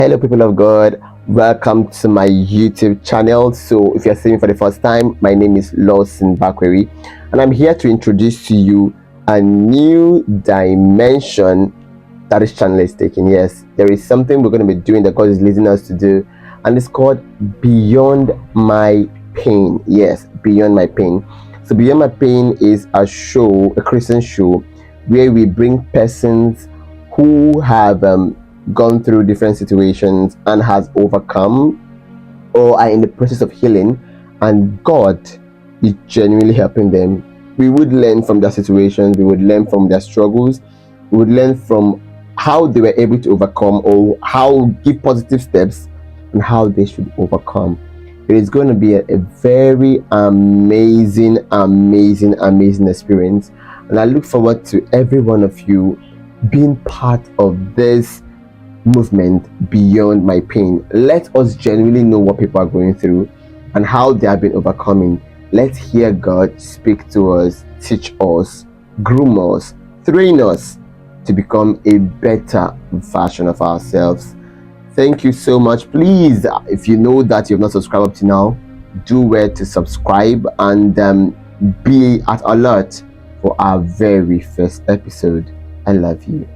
Hello, people of God. Welcome to my YouTube channel. So, if you're seeing me for the first time, my name is Lawson Bakweri, and I'm here to introduce to you a new dimension that this channel is taking. Yes, there is something we're going to be doing that God is leading us to do, and it's called Beyond My Pain. Yes, Beyond My Pain. So, Beyond My Pain is a show, a Christian show, where we bring persons who have gone through different situations and has overcome or are in the process of healing, and God is genuinely helping them. We would learn from their situations, we would learn from their struggles, we would learn from how they were able to overcome, or how give positive steps and how they should overcome. It is going to be a very amazing experience, and I look forward to every one of you being part of this movement Beyond My Pain. Let us genuinely know what people are going through and how they have been overcoming. Let's hear God speak to us, teach us, groom us, train us to become a better version of ourselves. Thank you so much. Please, if you know that you've not subscribed up to now, do well to subscribe and be at alert for our very first episode. I love you.